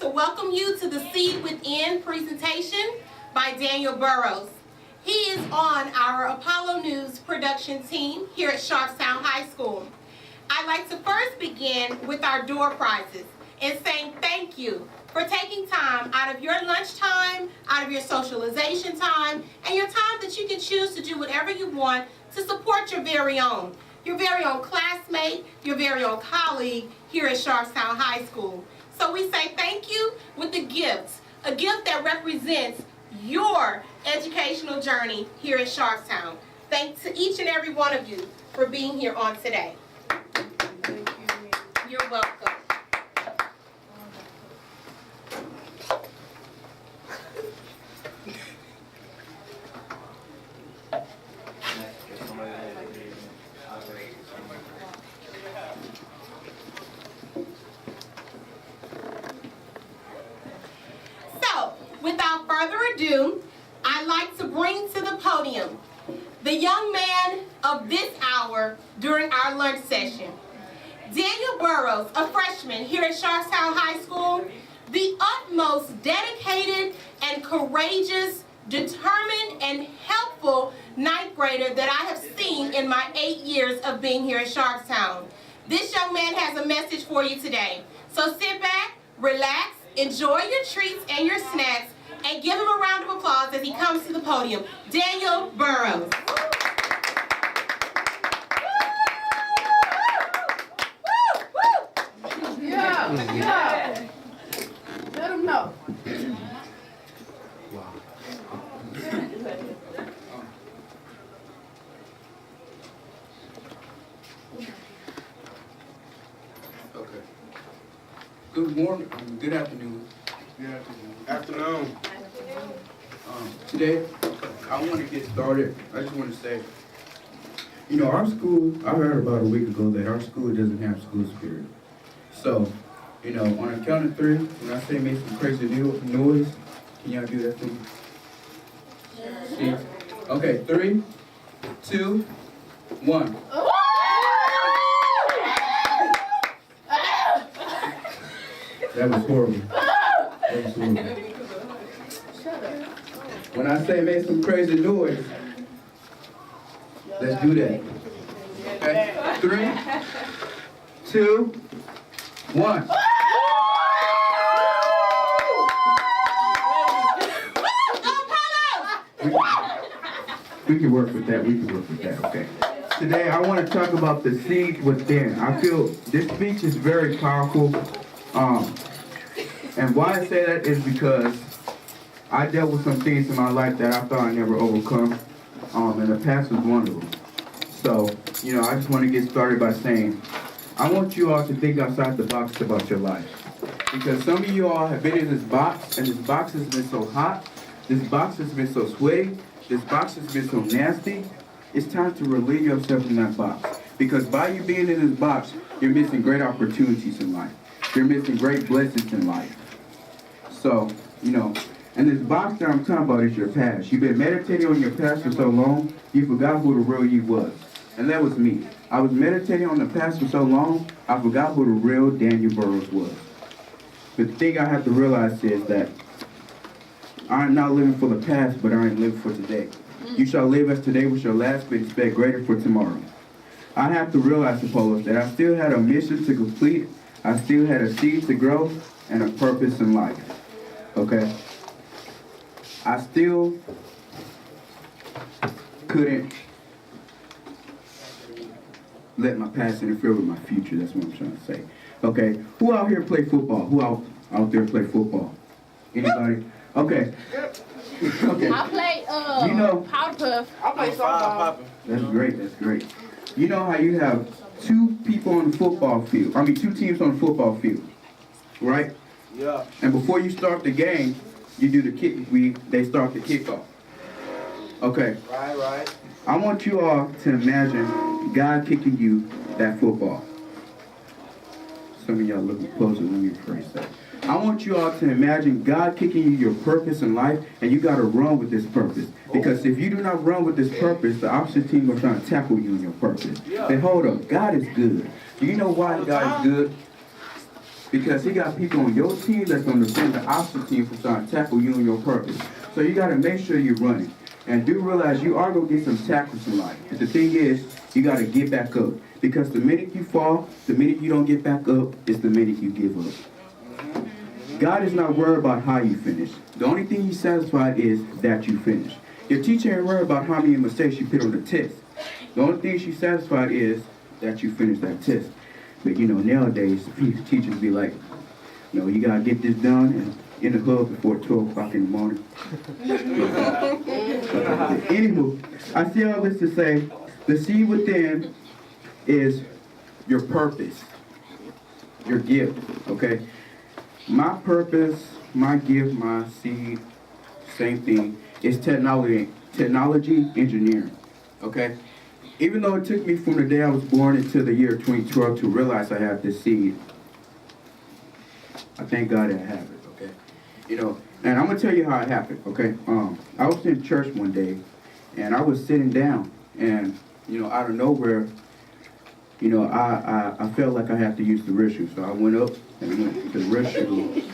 to welcome you to the Seed Within presentation by Daniel Burroughs. He is on our Apollo News production team here at Sharpstown High School. I'd like to first begin with our door prizes and saying thank you for taking time out of your lunchtime, out of your socialization time, and your time that you can choose to do whatever you want to support your very own classmate, your very own colleague here at Sharpstown High School. So we say thank you with a gift that represents your educational journey here at Sharpstown. Thanks to each and every one of you for being here on today. Thank you. You're welcome. Without further ado, I'd like to bring to the podium the young man of this hour during our lunch session. Daniel Burroughs, a freshman here at Sharpstown High School, the utmost dedicated and courageous, determined, and helpful ninth grader that I have seen in my 8 years of being here at Sharpstown. This young man has a message for you today. So sit back, relax, enjoy your treats and your snacks, and give him a round of applause as he comes to the podium. Daniel Burroughs. Yeah. Let him know. Okay. Good morning. Good afternoon. Afternoon. Today, I want to get started. I just want to say, our school, I heard about a week ago that our school doesn't have school spirit. So, on a count of three, when I say make some crazy noise, can y'all do that for me? Sure. Okay, 3, 2, 1. That was horrible. That was horrible. When I say make some crazy noise, let's do that. Okay? 3, 2, 1. We can work with that. Okay. Today I want to talk about the seed within. I feel this speech is very powerful. And why I say that is because I dealt with some things in my life that I thought I never overcome, and the past was one of them. So, I just want to get started by saying, I want you all to think outside the box about your life. Because some of you all have been in this box, and this box has been so hot, this box has been so sweaty, this box has been so nasty. It's time to relieve yourself in that box. Because by you being in this box, you're missing great opportunities in life. You're missing great blessings in life. So, and this box that I'm talking about is your past. You've been meditating on your past for so long, you forgot who the real you was. And that was me. I was meditating on the past for so long, I forgot who the real Daniel Burroughs was. But the thing I have to realize is that I am not living for the past, but I am living for today. You shall live as today was your last, but expect greater for tomorrow. I have to realize, Apollos, that I still had a mission to complete, I still had a seed to grow, and a purpose in life. Okay? I still couldn't let my past interfere with my future. That's what I'm trying to say. Okay? Who out here play football? Who out there play football? Anybody? Okay. Okay. I play powder puff. I play softball. That's great. You know how you have two people on the football field, two teams on the football field, right? Yeah. And before you start the game, you do the kick. They start the kickoff. Okay. Right. I want you all to imagine God kicking you that football. Some of y'all looking closer. Let me rephrase that. I want you all to imagine God kicking you your purpose in life, and you got to run with this purpose. Because if you do not run with this purpose, the opposite team will try to tackle you in your purpose. But hold up, God is good. Do you know why God is good? Because he got people on your team that's going to defend the opposite team from trying to tackle you and your purpose. So you got to make sure you're running. And do realize you are going to get some tackles in life. But the thing is, you got to get back up. Because the minute you fall, the minute you don't get back up, is the minute you give up. God is not worried about how you finish. The only thing he's satisfied is that you finish. Your teacher ain't worried about how many mistakes you put on the test. The only thing she's satisfied is that you finish that test. But nowadays, teachers be like, you gotta get this done and in the hub before 12 o'clock in the morning. Anywho, I say all this to say, the seed within is your purpose, your gift, okay? My purpose, my gift, my seed, same thing, is technology engineering, okay? Even though it took me from the day I was born until the year 2012 to realize I have this seed, I thank God that I have it, okay? And I'm gonna tell you how it happened, okay? I was in church one day, and I was sitting down, and out of nowhere, I felt like I had to use the restroom, so I went up and went to the restroom.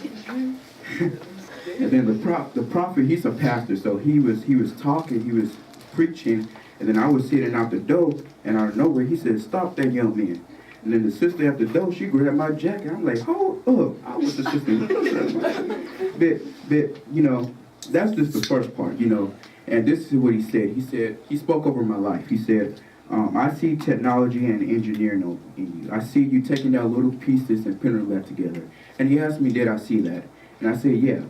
And then the prophet, he's a pastor, so he was talking, he was preaching, and then I was sitting out the door, and out of nowhere, he said, "Stop that young man." And then the sister at the door, she grabbed my jacket. I'm like, hold up. I was the sister. But that's just the first part, And this is what he said. He spoke over my life. He said, I see technology and engineering in you. I see you taking out little pieces and putting them back together. And he asked me, did I see that? And I said, yeah.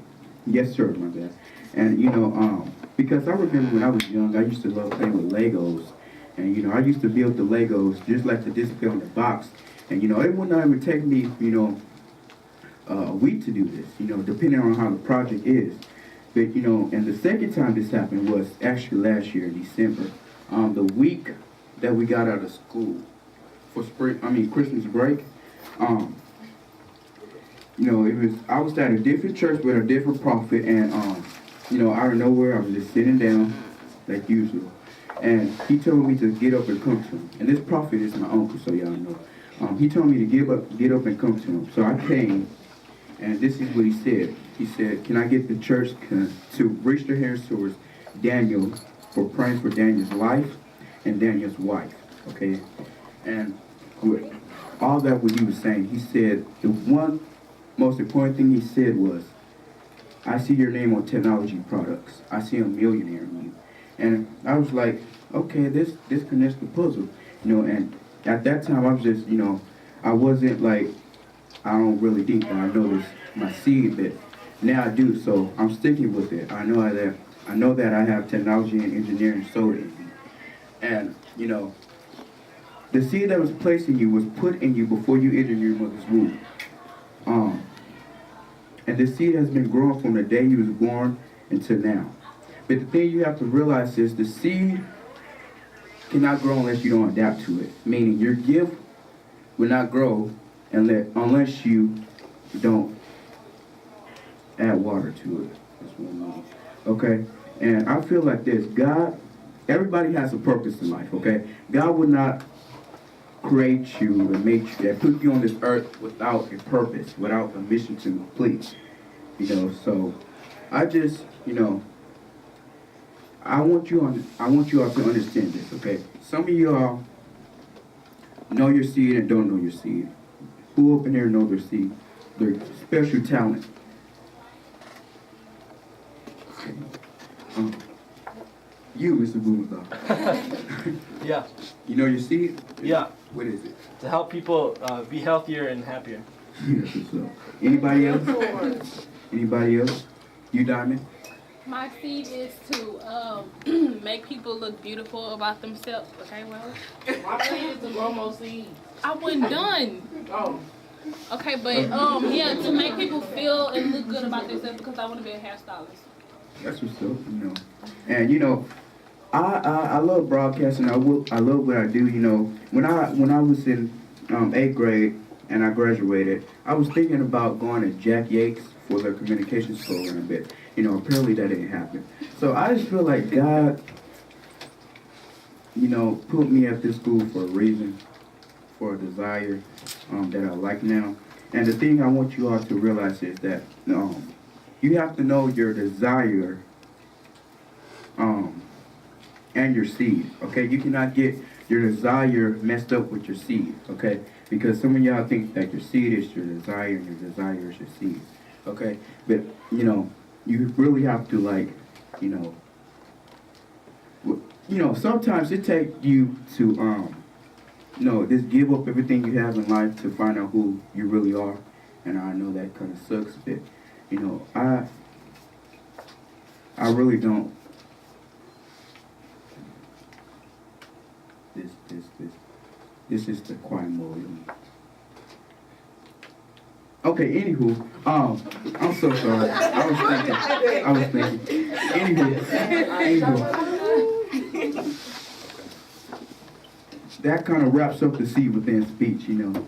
Yes, sir, my dad. And, because I remember when I was young, I used to love playing with Legos. And, I used to build the Legos just like the display on the box. And, it would not even take me, a week to do this, depending on how the project is. But, and the second time this happened was actually last year in December. The week that we got out of school for Christmas break, I was at a different church with a different prophet, and, out of nowhere, I was just sitting down like usual. And he told me to get up and come to him. And this prophet is my uncle, so y'all know. He told me to get up and come to him. So I came, and this is what he said. He said, can I get the church to reach their hands towards Daniel for praying for Daniel's life and Daniel's wife, okay? And with all that what he was saying, he said, the one most important thing he said was, I see your name on technology products. I see a millionaire in you. And I was like, okay, this connects the puzzle, and at that time I was just, I wasn't like, I don't really think that I know this, my seed, but now I do, so I'm sticking with it. I know that I have technology and engineering sold in me. And, the seed that was placed in you was put in you before you entered your mother's womb. And the seed has been growing from the day you was born until now. But the thing you have to realize is the seed cannot grow unless you don't adapt to it. Meaning your gift will not grow unless you don't add water to it. That's what I mean. Okay? And I feel like this. Everybody has a purpose in life, okay? God would not create you and and put you on this earth without a purpose, without a mission to complete. So I just, I want you all to understand this, okay? Some of y'all know your seed and don't know your seed. Who up in here know their seed? Their special talent. Okay. You, Mr. Boomer's Yeah. You know your seed? Yeah. What is it? To help people be healthier and happier. Yes, what's up. Anybody else? Anybody else? You, Diamond? My seed is to make people look beautiful about themselves. Okay, well. My seed is to grow more seeds. I wasn't done. Oh. Okay, but yeah, to make people feel and look good about themselves because I want to be a hairstylist. That's what's up, And I love broadcasting. I love what I do. When I was in 8th grade and I graduated, I was thinking about going to Jack Yates for their communications program, but apparently that didn't happen. So I just feel like God, put me at this school for a reason, for a desire that I like now. And the thing I want you all to realize is that you have to know your desire and your seed, okay? You cannot get your desire messed up with your seed, okay? Because some of y'all think that your seed is your desire and your desire is your seed, okay? But, you know, you really have to, like, you know, sometimes it takes you to, just give up everything you have in life to find out who you really are. And I know that kind of sucks, but, you know, I really don't. This is the quiet mode. Okay, anywho, I'm so sorry. I was thinking. Anywho. That kind of wraps up the seed within speech, you know.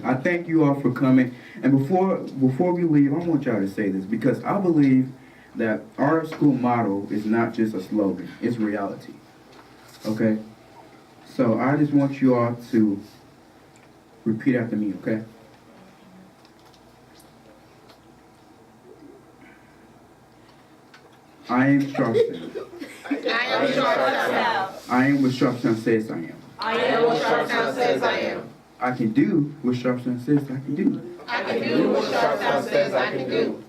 I thank you all for coming. And before we leave, I want y'all to say this, because I believe that our school motto is not just a slogan, it's reality. Okay? So I just want you all to repeat after me, okay? I am Sharpstown. I am Sharpstown. I am what Sharpstown says I am. I am what Sharpstown says I am. I can do what Sharpstown says I can do. I can do what Sharpstown says I can do.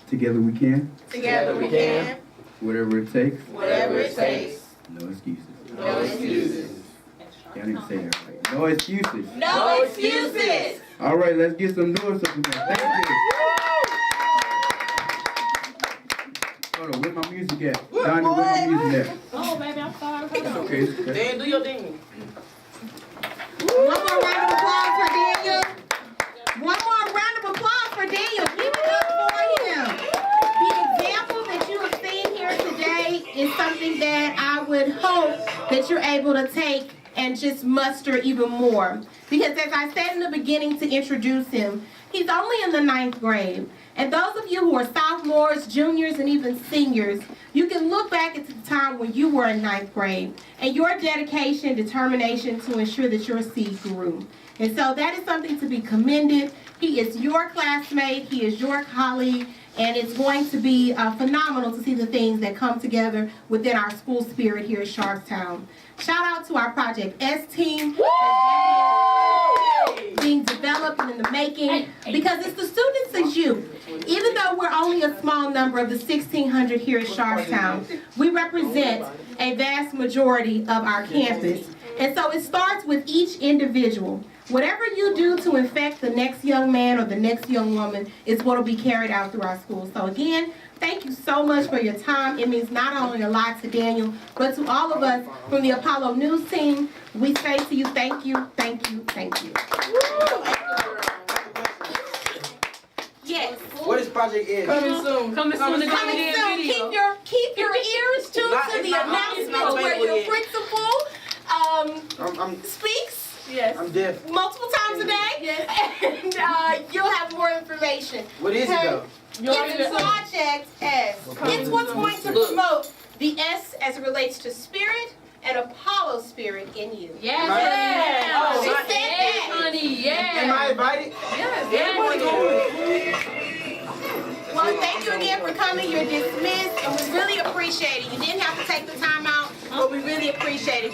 Together we can. Together we can. Whatever it takes. Whatever it takes. No excuses. No excuses. Y'all didn't say that right. No excuses. No excuses. All right, let's get some noise up in there. Thank you. Hold on, where my music at? Donnie, where my music at? Oh, baby, I'm sorry. Hold on. Okay, it's okay. Dan, do your thing. One more round of applause for Daniel. One more round of applause for Daniel. Give it up for him. The example that you have seen here today is something that I would hope that you're able to take and just muster even more. Because as I said in the beginning to introduce him, he's only in the 9th grade. And those of you who are sophomores, juniors, and even seniors, you can look back at the time when you were in 9th grade and your dedication, determination to ensure that your seed grew. And so that is something to be commended. He is your classmate, he is your colleague, and it's going to be phenomenal to see the things that come together within our school spirit here at Sharpstown. Shout out to our Project S team. Being developed and in the making, because it's the students as you. Even though we're only a small number of the 1,600 here at Sharpstown, we represent a vast majority of our campus. And so it starts with each individual. Whatever you do to infect the next young man or the next young woman is what will be carried out through our schools. So again, thank you so much for your time. It means not only a lot to Daniel, but to all of us from the Apollo News team. We say to you, thank you, thank you, thank you. Yes. What is Project Edge? Coming soon. Coming soon to Coming soon. Keep your ears tuned to the announcements where your principal speaks. Yes. I'm deaf. Multiple times a day. Yes. And you'll have more information. What is it though? It's Project S. It's what's going to promote the S as it relates to spirit and Apollo spirit in you. Yes. Oh, She my- said that. Honey, yes. Am I invited? Yes. Well, thank you again for coming. You're dismissed, and we really appreciate it. You didn't have to take the time out, but we really appreciate it.